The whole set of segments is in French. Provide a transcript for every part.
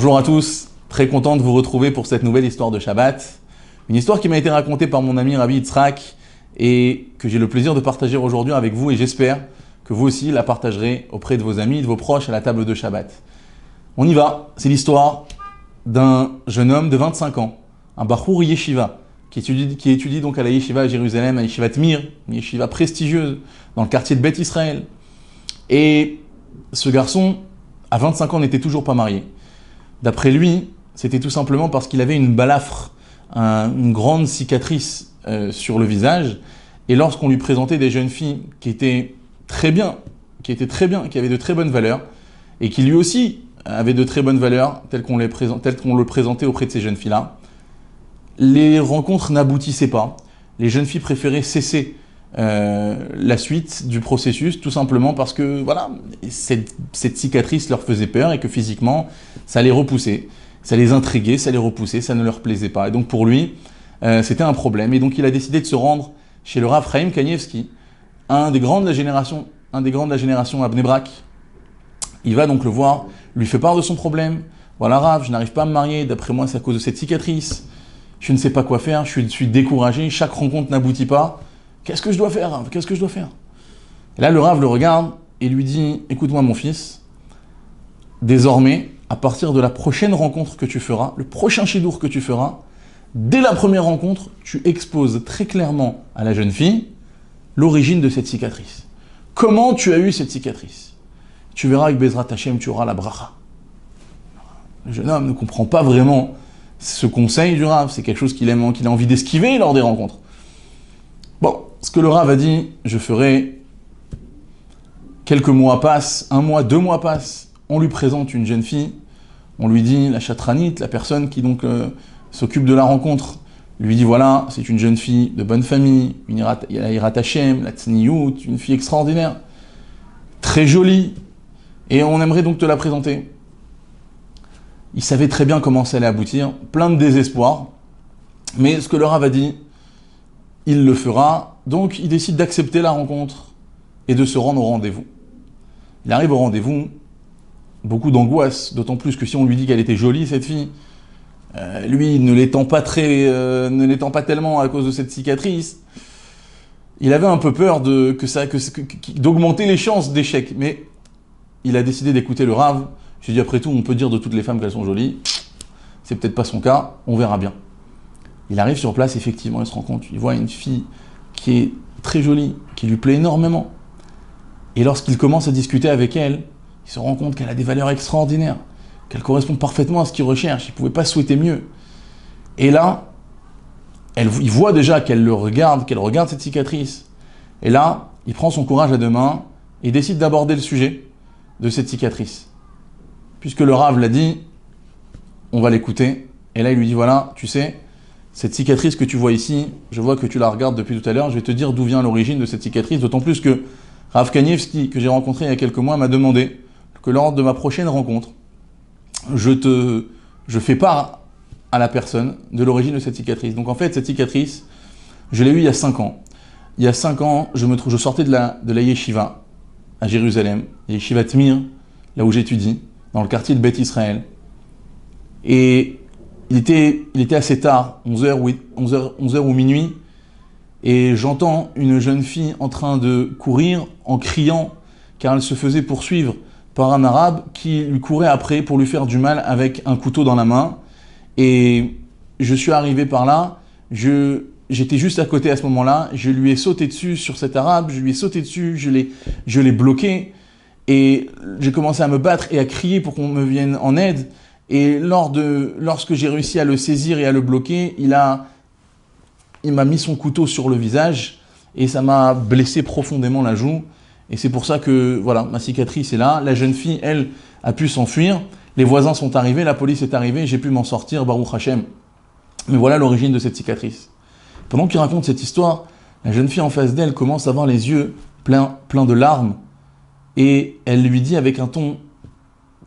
Bonjour à tous, très content de vous retrouver pour cette nouvelle histoire de Shabbat. Une histoire qui m'a été racontée par mon ami Rabbi Yitzhak et que j'ai le plaisir de partager aujourd'hui avec vous et j'espère que vous aussi la partagerez auprès de vos amis, de vos proches à la table de Shabbat. On y va, c'est l'histoire d'un jeune homme de 25 ans, un Bachour Yeshiva, qui étudie donc à la Yeshiva à Jérusalem, à Yeshivat Mir, une Yeshiva prestigieuse dans le quartier de Beth Israël. Et ce garçon, à 25 ans, n'était toujours pas marié. D'après lui, c'était tout simplement parce qu'il avait une balafre, une grande cicatrice sur le visage. Et lorsqu'on lui présentait des jeunes filles qui étaient très bien, qui avaient de très bonnes valeurs, et qui lui aussi avaient de très bonnes valeurs, telles qu'on le présentait auprès de ces jeunes filles-là, les rencontres n'aboutissaient pas. Les jeunes filles préféraient cesser la suite du processus, tout simplement parce que voilà, cette cicatrice leur faisait peur et que physiquement, ça les repoussait. Ça les intriguait, ça les repoussait, ça ne leur plaisait pas. Et donc pour lui, c'était un problème. Et donc il a décidé de se rendre chez le Rav Chaim Kanievski, un des grands de la génération à Bnei Brak. Il va donc le voir, lui fait part de son problème. Voilà Rav, je n'arrive pas à me marier, d'après moi c'est à cause de cette cicatrice. Je ne sais pas quoi faire, je suis découragé, chaque rencontre n'aboutit pas. Qu'est-ce que je dois faire, Rav? Qu'est-ce que je dois faire? Et là, le Rav le regarde et lui dit, écoute-moi mon fils, désormais, à partir de la prochaine rencontre que tu feras, le prochain shidour que tu feras, dès la première rencontre, tu exposes très clairement à la jeune fille l'origine de cette cicatrice. Comment tu as eu cette cicatrice? Tu verras avec Bezrat Hashem, tu auras la bracha. Le jeune homme ne comprend pas vraiment ce conseil du Rav, c'est quelque chose qu'il a envie d'esquiver lors des rencontres. Bon, ce que le Rav a dit, je ferai, quelques mois passent, 1 mois, 2 mois passent, on lui présente une jeune fille, on lui dit, la chatranite, la personne qui donc s'occupe de la rencontre, lui dit voilà, c'est une jeune fille de bonne famille, il y a la Hirat Hashem, la Tzniut, une fille extraordinaire, très jolie, et on aimerait donc te la présenter. Il savait très bien comment ça allait aboutir, plein de désespoir, mais ce que le Rav a dit, il le fera, donc il décide d'accepter la rencontre et de se rendre au rendez-vous. Il arrive au rendez-vous, beaucoup d'angoisse, d'autant plus que si on lui dit qu'elle était jolie, cette fille, lui ne l'étant pas tellement à cause de cette cicatrice, il avait un peu peur d'augmenter les chances d'échec, mais il a décidé d'écouter le Rav. J'ai dit après tout, on peut dire de toutes les femmes qu'elles sont jolies, c'est peut-être pas son cas, on verra bien. Il arrive sur place, effectivement, il se rend compte, il voit une fille qui est très jolie, qui lui plaît énormément. Et lorsqu'il commence à discuter avec elle, il se rend compte qu'elle a des valeurs extraordinaires, qu'elle correspond parfaitement à ce qu'il recherche, il ne pouvait pas souhaiter mieux. Et là, il voit déjà qu'elle regarde cette cicatrice. Et là, il prend son courage à 2 mains et décide d'aborder le sujet de cette cicatrice. Puisque le Rav l'a dit, on va l'écouter. Et là, il lui dit, voilà, tu sais, cette cicatrice que tu vois ici, je vois que tu la regardes depuis tout à l'heure, je vais te dire d'où vient l'origine de cette cicatrice, d'autant plus que Rav Kanievski, que j'ai rencontré il y a quelques mois, m'a demandé que lors de ma prochaine rencontre, je fais part à la personne de l'origine de cette cicatrice. Donc en fait, cette cicatrice, je l'ai eue il y a 5 ans. Il y a 5 ans, je sortais de la Yeshiva à Jérusalem, la Yeshivat Mir, là où j'étudie, dans le quartier de Beth Israël. Et il était assez tard, 11h ou minuit, et j'entends une jeune fille en train de courir en criant, car elle se faisait poursuivre par un arabe qui lui courait après pour lui faire du mal avec un couteau dans la main. Et je suis arrivé par là, j'étais juste à côté à ce moment-là, je lui ai sauté dessus sur cet arabe, je l'ai bloqué, et j'ai commencé à me battre et à crier pour qu'on me vienne en aide. Et lorsque j'ai réussi à le saisir et à le bloquer, il m'a mis son couteau sur le visage et ça m'a blessé profondément la joue. Et c'est pour ça que, voilà, ma cicatrice est là. La jeune fille, elle, a pu s'enfuir. Les voisins sont arrivés, la police est arrivée, j'ai pu m'en sortir, Baruch Hashem. Mais voilà l'origine de cette cicatrice. Pendant qu'il raconte cette histoire, la jeune fille en face d'elle commence à avoir les yeux pleins de larmes. Et elle lui dit avec un ton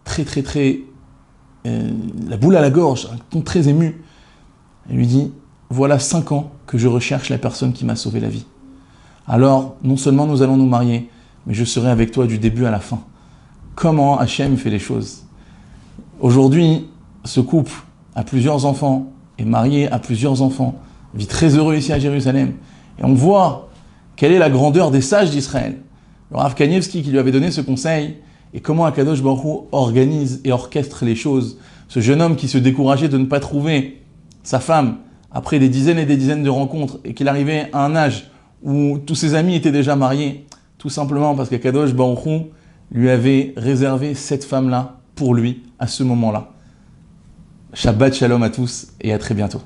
très, la boule à la gorge, un ton très ému. Elle lui dit, voilà 5 ans que je recherche la personne qui m'a sauvé la vie. Alors, non seulement nous allons nous marier, mais je serai avec toi du début à la fin. Comment Hachem fait les choses. Aujourd'hui, ce couple a plusieurs enfants, est marié à plusieurs enfants, vit très heureux ici à Jérusalem. Et on voit quelle est la grandeur des sages d'Israël. Le Rav Kanievski qui lui avait donné ce conseil, et comment Akadosh Baruch Hu organise et orchestre les choses. Ce jeune homme qui se décourageait de ne pas trouver sa femme après des dizaines et des dizaines de rencontres, et qu'il arrivait à un âge où tous ses amis étaient déjà mariés, tout simplement parce qu'Akadosh Baruch Hu lui avait réservé cette femme-là pour lui à ce moment-là. Shabbat Shalom à tous et à très bientôt.